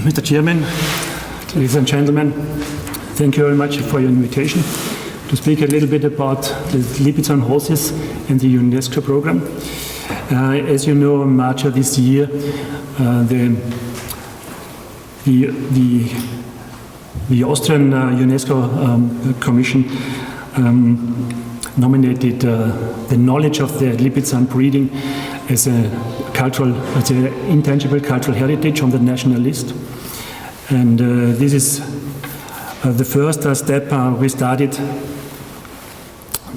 Mr. Chairman, ladies and gentlemen, thank you very much for your invitation to speak a little bit about the Lipizzaner horses and the UNESCO program. As you know, in March of this year, the Austrian UNESCO Commission nominated the knowledge of the Lipizzaner breeding as an intangible cultural heritage on the national list. And this is the first step we started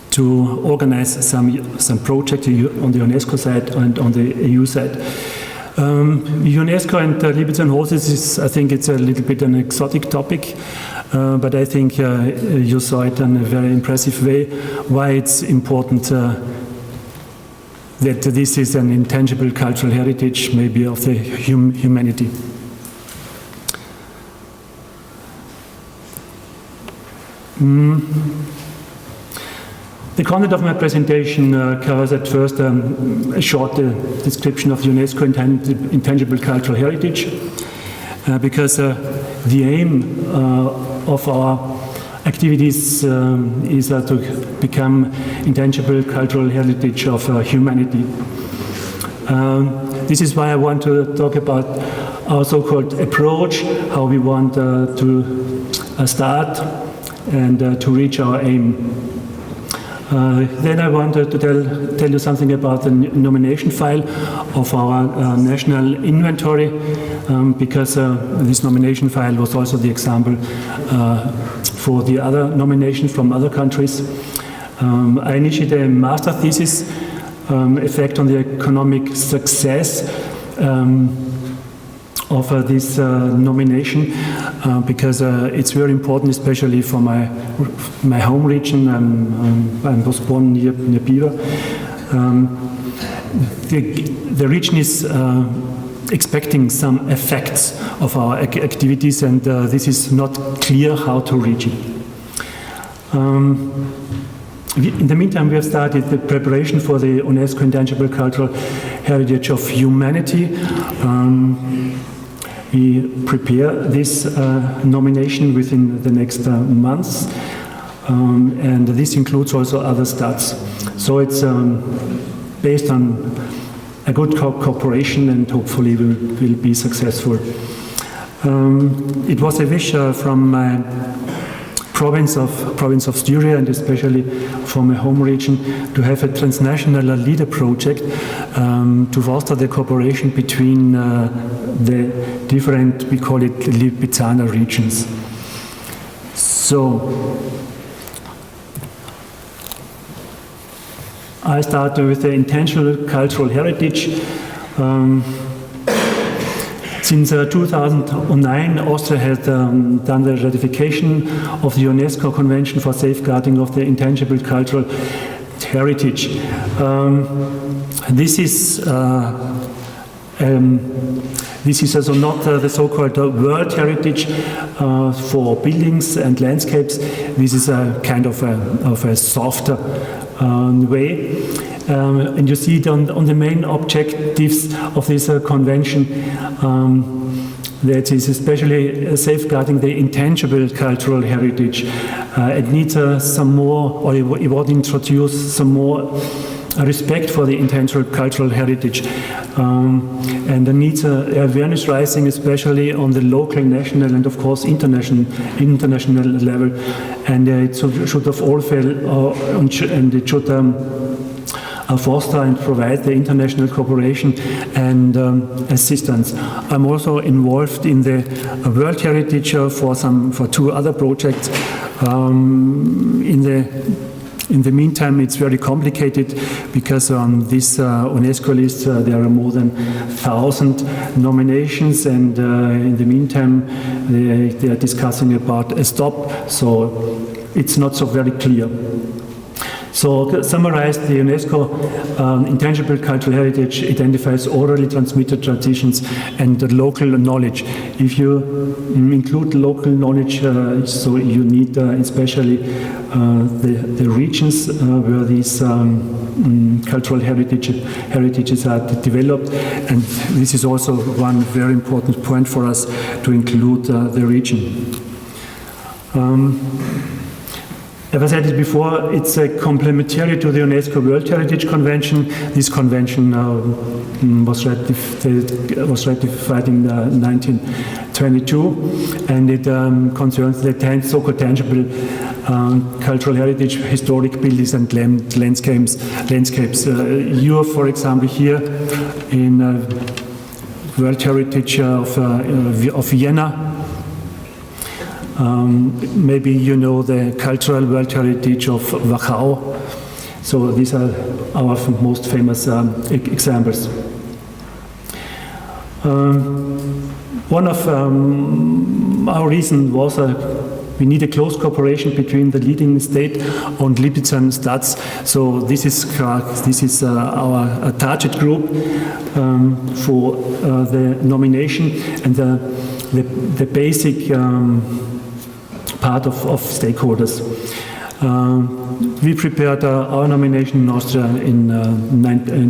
to organize some projects on the UNESCO side and on the EU side. UNESCO and Lipizzaner horses I think it's a little bit an exotic topic, but I think you saw it in a very impressive way, why it's important that this is an intangible cultural heritage, maybe of the humanity. The content of my presentation covers at first a short description of UNESCO intangible cultural heritage, because the aim of our activities is to become intangible cultural heritage of humanity. This is why I want to talk about our so-called approach, how we want to start and to reach our aim. Then I wanted to tell you something about the nomination file of our national inventory, because this nomination file was also the example for the other nominations from other countries. I initiated a master thesis, effect on the economic success of this nomination, because it's very important, especially for my home region. I was born near Biber. The region is expecting some effects of our activities, and this is not clear how to reach it. In the meantime, we have started the preparation for the UNESCO Intangible Cultural Heritage of Humanity. We prepare this nomination within the next months, and this includes also other stats. So it's based on a good cooperation, and hopefully will be successful. It was a wish from my province of Styria, and especially from my home region, to have a transnational leader project to foster the cooperation between the different, we call it Lipizzaner regions. So I start with the intentional cultural heritage. Since 2009, Austria has done the ratification of the UNESCO Convention for Safeguarding of the Intangible Cultural Heritage. This is also not the so-called World Heritage for buildings and landscapes. This is a kind of a softer way. And you see it on the main objectives of this convention, that is especially safeguarding the intangible cultural heritage. It needs some more, or it would introduce some more respect for the intangible cultural heritage, and there needs awareness rising, especially on the local, national, and of course international level. And it should have all fail, and it should foster and provide the international cooperation and assistance. I'm also involved in the World Heritage for two other projects. In the meantime, it's very complicated, because on this UNESCO list there are more than 1,000 nominations, and in the meantime they are discussing about a stop, so it's not so very clear. So, summarized, the UNESCO intangible cultural heritage identifies orally transmitted traditions and local knowledge. If you include local knowledge, so you need especially the regions where these cultural heritages are developed, and this is also one very important point for us to include the region. As I said it before, it's complementary to the UNESCO World Heritage Convention. This convention was ratified in 1922, and it concerns the so-called tangible cultural heritage, historic buildings and landscapes. You are, for example, here in World Heritage of Vienna. Maybe you know the cultural world heritage of Wachau. So these are our most famous examples. One of our reasons was we need a close cooperation between the leading state-owned Lipizzaner stads. So this is our target group for the nomination and the basic part of stakeholders. We prepared our nomination in Austria in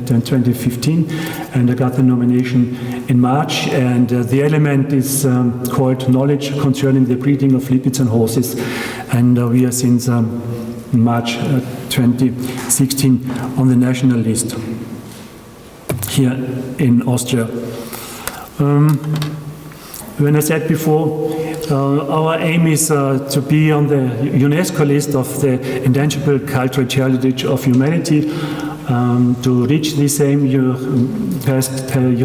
2015, and I got the nomination in March, and the element is called knowledge concerning the breeding of Lipizzaner horses, and we are since March 2016 on the national list here in Austria. When I said before, our aim is to be on the UNESCO list of the intangible cultural heritage of humanity. To reach this aim, you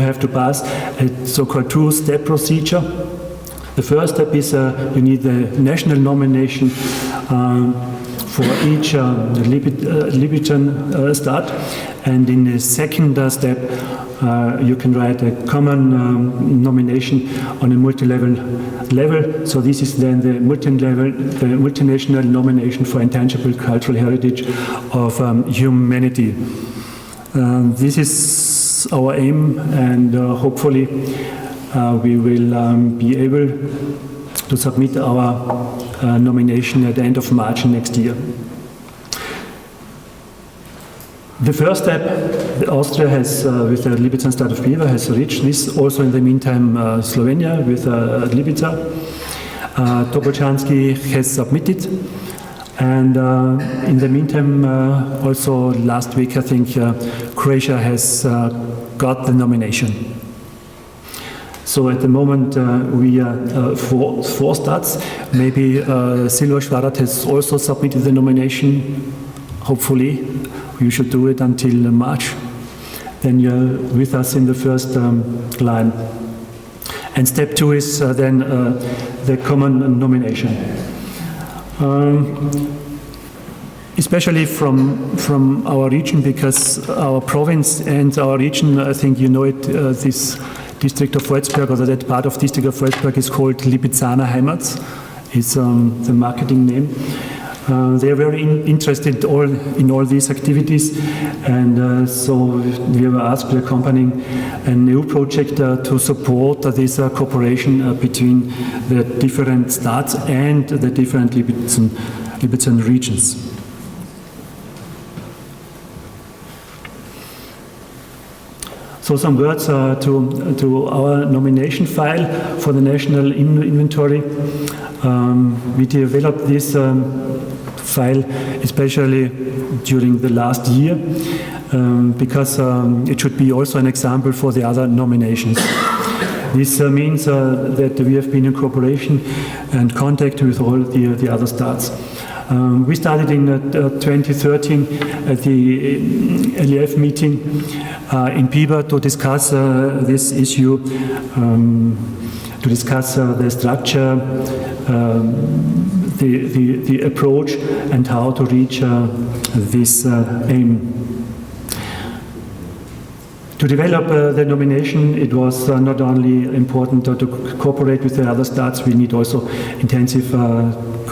have to pass a so-called two-step procedure. The first step is you need a national nomination for each Lipizzaner stud, and in the second step, you can write a common nomination on a multi-level level. So this is then the multinational nomination for intangible cultural heritage of humanity. This is our aim, and hopefully we will be able to submit our nomination at the end of March next year. The first step, Austria has, with the Lipizzaner stud of Bieva, has reached this. Also in the meantime, Slovenia with Lipica. Tobolčanski has submitted. And in the meantime, also last week, I think, Croatia has got the nomination. So at the moment, we are four studs. Maybe Silva Švarat has also submitted the nomination, hopefully. You should do it until March. Then you're with us in the first line. And step two is then the common nomination. Especially from our region, because our province and our region, I think you know it, this district of Volzberg, or that part of district of Volzberg is called Lipizzaner Heimat. It's the marketing name. They are very interested in all these activities, and so we were asked to accompany a new project to support this cooperation between the different states and the different Lipizzaner regions. So some words to our nomination file for the national inventory. We developed this file especially during the last year because it should be also an example for the other nominations. This means that we have been in cooperation and contact with all the other states. We started in 2013 at the LEF meeting in Biber to discuss this issue, to discuss the structure, the approach, and how to reach this aim. To develop the nomination, it was not only important to cooperate with the other states, we need also intensive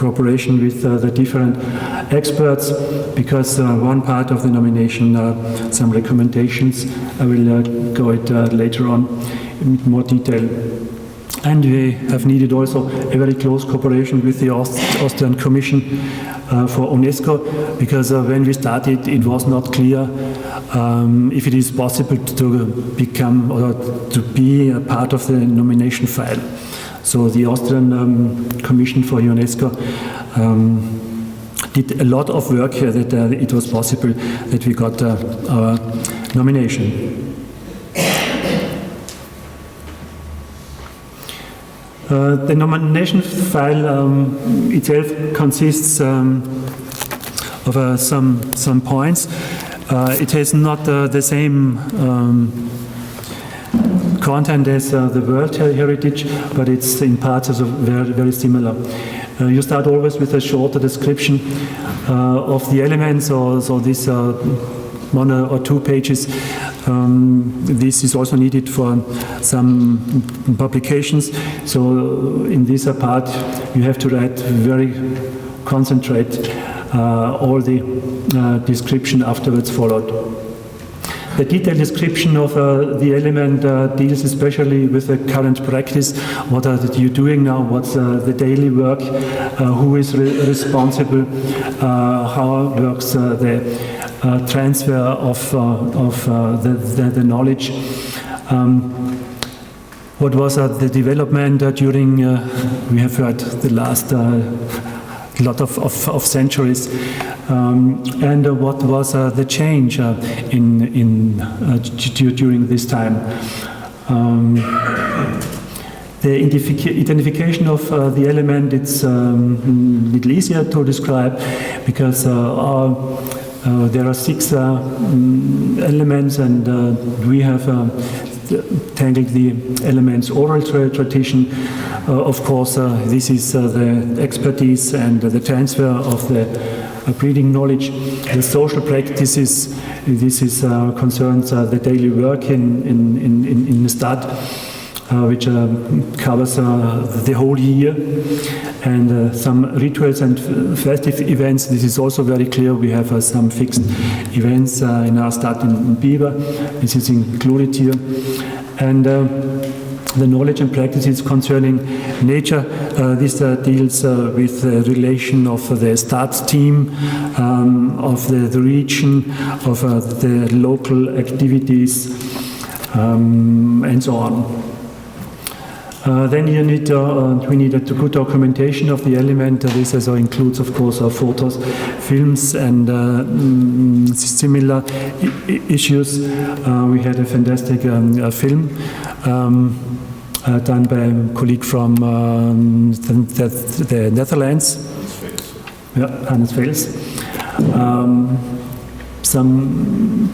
cooperation with the different experts, because one part of the nomination, some recommendations, I will go it later on in more detail. And we have needed also a very close cooperation with the Austrian Commission for UNESCO, because when we started, it was not clear if it is possible to become or to be a part of the nomination file. So the Austrian Commission for UNESCO did a lot of work here that it was possible that we got our nomination. The nomination file itself consists of some points. It has not the same content as the World Heritage, but it's in parts also very, very similar. You start always with a shorter description of the elements, so this 1 or 2 pages. This is also needed for some publications. So in this part, you have to write very concentrate all the description afterwards followed. The detailed description of the element deals especially with the current practice. What are you doing now? What's the daily work? Who is responsible? How works the transfer of the knowledge? What was the development during, we have heard the last lot of centuries, and what was the change during this time. The identification of the element, it's a little easier to describe, because there are 6 elements, and we have tangled the elements oral tradition. Of course, this is the expertise and the transfer of the breeding knowledge. The social practices, this is concerns the daily work in the stud, which covers the whole year, and some rituals and festive events. This is also very clear. We have some fixed events in our stud in Biber. This is included here. And the knowledge and practices concerning nature, this deals with the relation of the stud team, of the region, of the local activities, and so on. Then you need, we need a good documentation of the element. This also includes, of course, photos, films, and similar issues. We had a fantastic film done by a colleague from the Netherlands, Hannes Vels. Some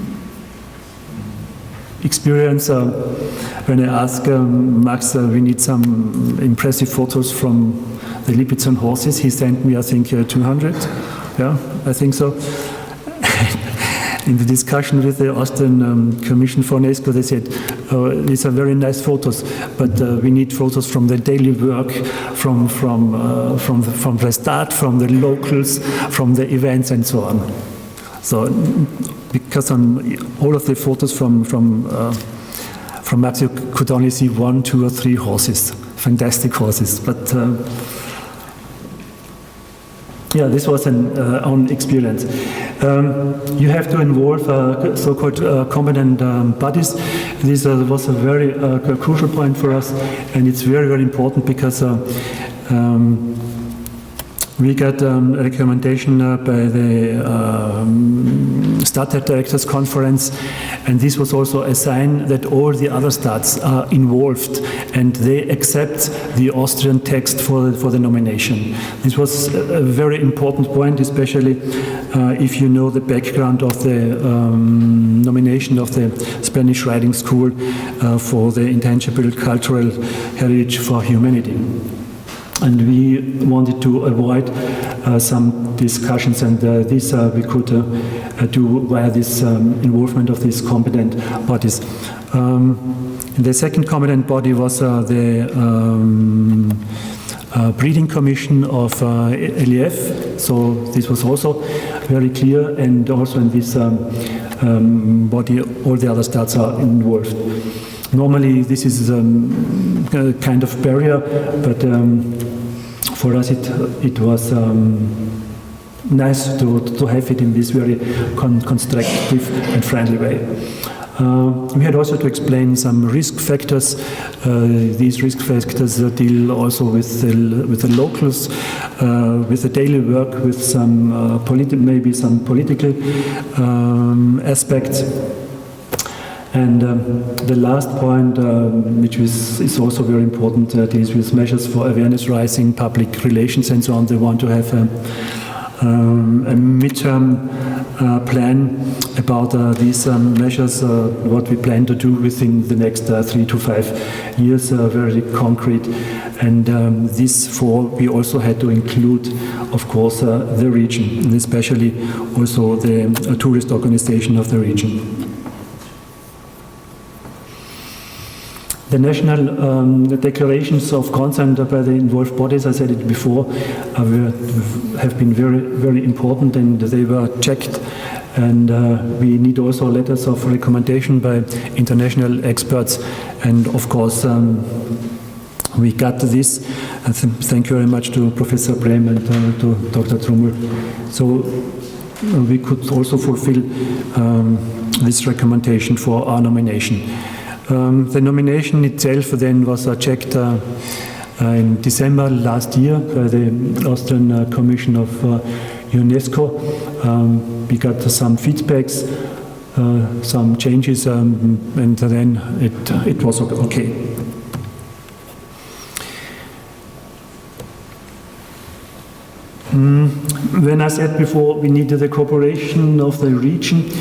experience when I asked Max, we need some impressive photos from the Lipizzaner horses. He sent me, I think, 200. Yeah, I think so. In the discussion with the Austrian Commission for UNESCO, they said, these are very nice photos, but we need photos from the daily work, from the start, from the locals, from the events, and so on. So, because on all of the photos from Max, you could only see 1, 2, or 3 horses, fantastic horses. But yeah, this was an own experience. You have to involve so-called competent bodies. This was a very crucial point for us, and it's very, very important, because we got a recommendation by the Stud Directors Conference, and this was also a sign that all the other studs are involved and they accept the Austrian text for the nomination. This was a very important point, especially if you know the background of the nomination of the Spanish Riding School for the intangible cultural heritage for humanity. And we wanted to avoid some discussions, and this we could do via this involvement of these competent bodies. The second competent body was the breeding commission of LEF, so this was also very clear, and also in this body all the other states are involved. Normally this is a kind of barrier, but for us it was nice to have it in this very constructive and friendly way. We had also to explain some risk factors. These risk factors deal also with the locals, with the daily work, with some maybe some political aspects. And the last point, which is also very important, deals with measures for awareness raising, public relations, and so on. They want to have a midterm plan about these measures, what we plan to do within the next 3 to 5 years, very concrete. And we also had to include, of course, the region, and especially also the tourist organization of the region. The national declarations of consent by the involved bodies, I said it before, have been very, very important, and they were checked. And we need also letters of recommendation by international experts. And of course, we got this. Thank you very much to Professor Brehm and to Dr. Trummel. So we could also fulfill this recommendation for our nomination. The nomination itself then was checked in December last year by the Austrian Commission of UNESCO. We got some feedbacks, some changes, and then it was okay. When I said before we needed the cooperation of the region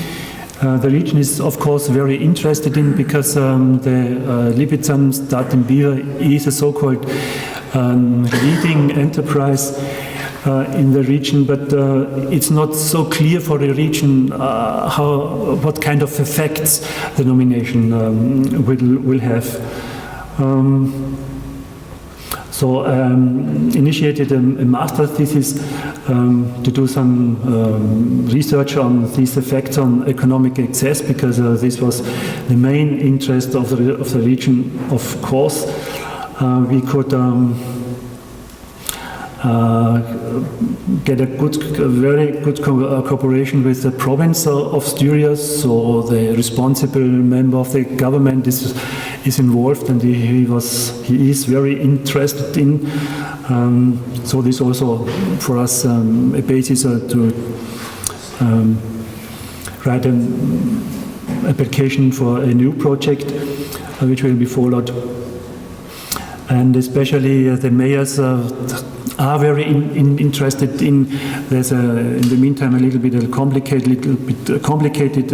is, of course, very interested in, because the Lipizzaner Start-in-Beer is a so-called leading enterprise in the region, but it's not so clear for the region what kind of effects the nomination will have. So initiated a master thesis to do some research on these effects on economic access, because this was the main interest of the region. Of course, we could get a very good cooperation with the province of Styria. So the responsible member of the government is involved, and he is very interested in. So this also for us a basis to write an application for a new project which will be followed. And especially the mayors are very interested in. There's in the meantime a little bit complicated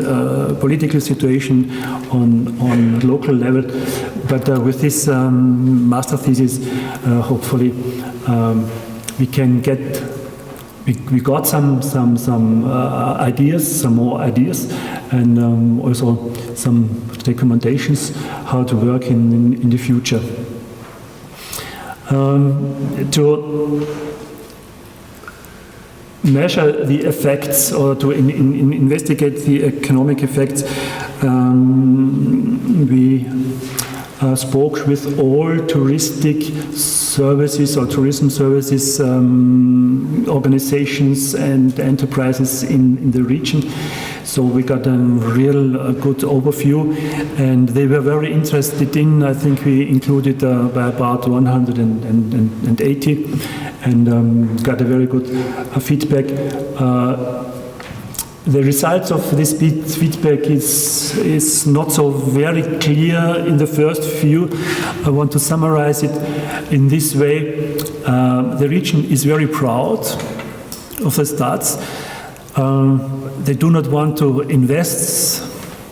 political situation on local level, but with this master thesis, hopefully we can get. We got some ideas, some more ideas, and also some recommendations how to work in the future. To measure the effects, or to investigate the economic effects, we spoke with all touristic services or tourism services organizations and enterprises in the region. So we got a real good overview, and they were very interested in. I think we included by about 180, and got a very good feedback. The results of this feedback is not so very clear in the first view. I want to summarize it in this way. The region is very proud of the stats. They do not want to invest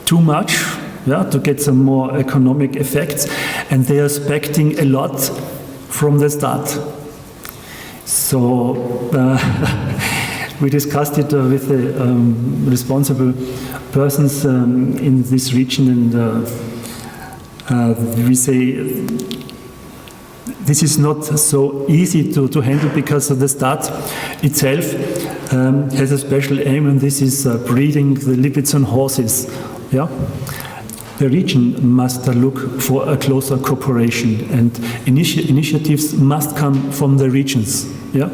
too much, to get some more economic effects, and they are expecting a lot from the start. So we discussed it with the responsible persons in this region, and we say this is not so easy to handle, because the Stadt itself has a special aim, and this is breeding the Lipizzaner horses. Yeah? The region must look for a closer cooperation, and initiatives must come from the regions. Yeah?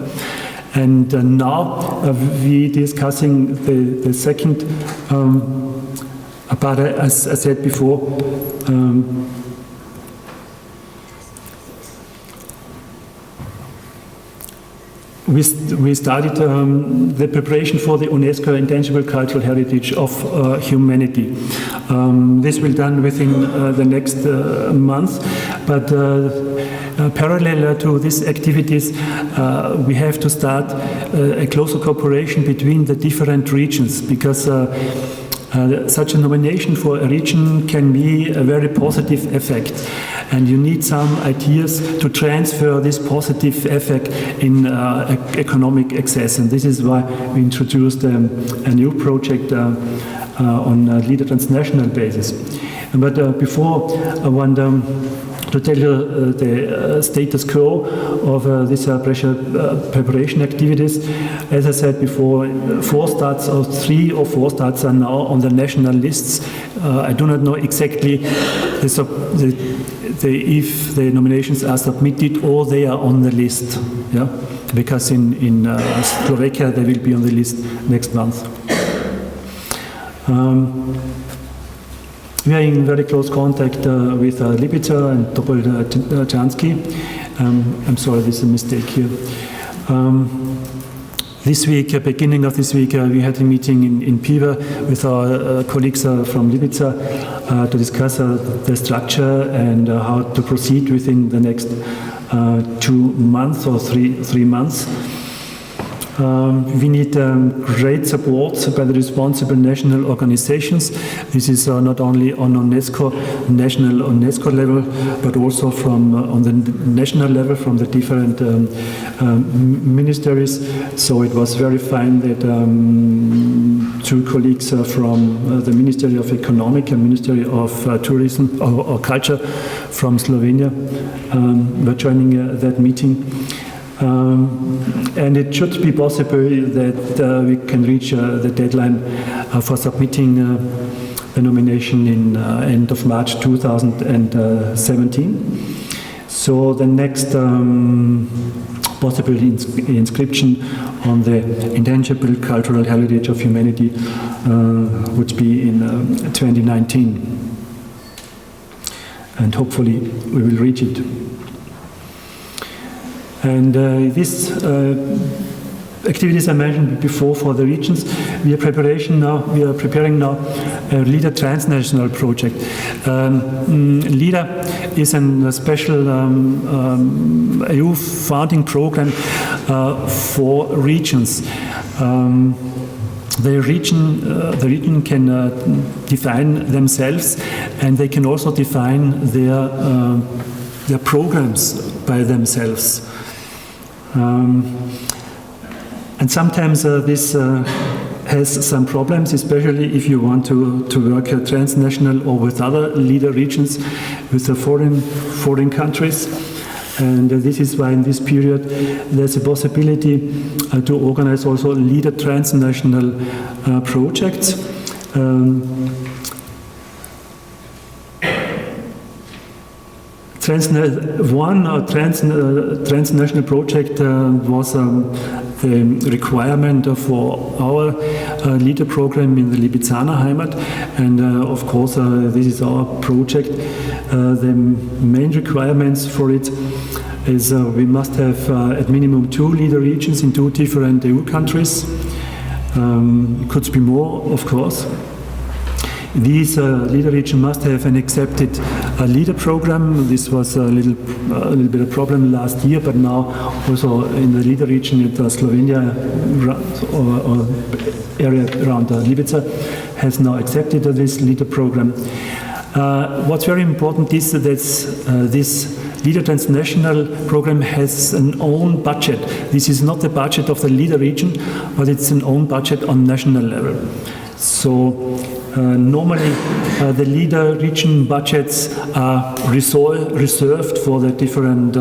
And now we discussing the second part, as I said before. We started the preparation for the UNESCO Intangible Cultural Heritage of Humanity. This will be done within the next month, but parallel to these activities, we have to start a closer cooperation between the different regions, because such a nomination for a region can be a very positive effect, and you need some ideas to transfer this positive effect in economic access, and this is why we introduced a new project on a leader transnational basis. But before, I want to tell you the status quo of this preparation activities. As I said before, 3 or 4 Stadts are now on the national lists. I do not know exactly if the nominations are submitted or they are on the list. Yeah? Because in Slovakia they will be on the list next month. We are in very close contact with Lipizzaner and Topolchansky. I'm sorry, this is a mistake here. This week, beginning of this week, we had a meeting in Piva with our colleagues from Lipizza to discuss the structure and how to proceed within the next 2 months or three months. We need great support by the responsible national organizations. This is not only on national UNESCO level, but also from on the national level from the different ministries. So it was very fine that 2 colleagues from the Ministry of Economic and Ministry of Tourism or Culture from Slovenia were joining that meeting. And it should be possible that we can reach the deadline for submitting the nomination in end of March 2017. So the next possible inscription on the Intangible Cultural Heritage of Humanity would be in 2019. And hopefully we will reach it. And these activities I mentioned before for the regions, we are preparing now a LEADER transnational project. LEADER is a special EU funding program for regions. The region can define themselves, and they can also define their programs by themselves. And sometimes this has some problems, especially if you want to work transnational or with other leader regions, with the foreign countries. And this is why in this period there's a possibility to organize also leader transnational projects. Transnational project was the requirement for our leader program in the Lipizzaner Heimat, and of course this is our project. The main requirements for it is we must have at minimum 2 leader regions in 2 different EU countries. Could be more, of course. These leader region must have an accepted leader program. This was a little bit of a problem last year, but now also in the leader region in Slovenia or area around Lipica has now accepted this leader program. What's very important is that this Leader Transnational program has an own budget. This is not the budget of the leader region, but it's an own budget on national level. So normally the leader region budgets are reserved for the different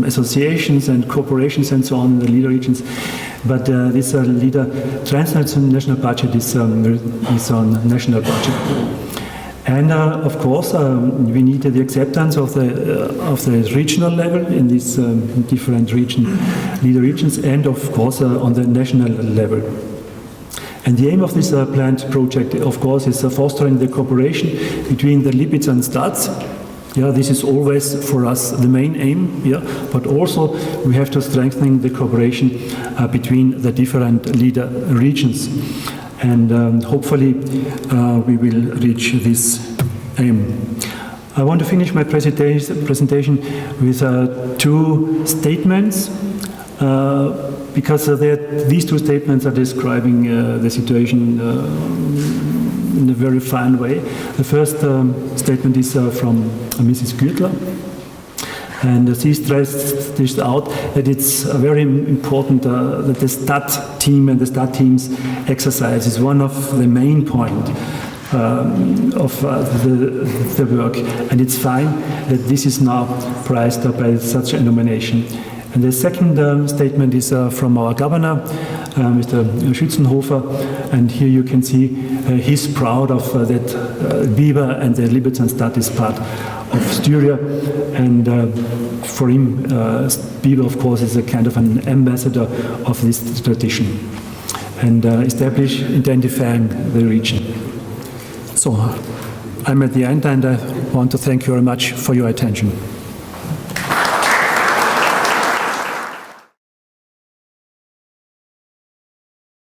associations and corporations and so on in the leader regions, but this leader transnational budget is on national budget. And of course, we need the acceptance of the regional level in these different leader regions, and of course on the national level. And the aim of this planned project, of course, is fostering the cooperation between the Lipizzaner stads. Yeah, this is always for us the main aim. Yeah, but also we have to strengthen the cooperation between the different leader regions, and hopefully we will reach this aim. I want to finish my presentation with two statements. Because these two statements are describing the situation in a very fine way. The first statement is from Mrs. Gürtler, and she stressed this out that it's very important that the STAD team and the STAD team's exercise is one of the main points of the work, and it's fine that this is now prized by such a nomination. And the second statement is from our governor, Mr. Schützenhofer, and here you can see he's proud of that Biber and the Lipizzaner Stad is part of Styria, and for him Biber of course is a kind of an ambassador of this tradition and identifying the region. So I'm at the end, and I want to thank you very much for your attention.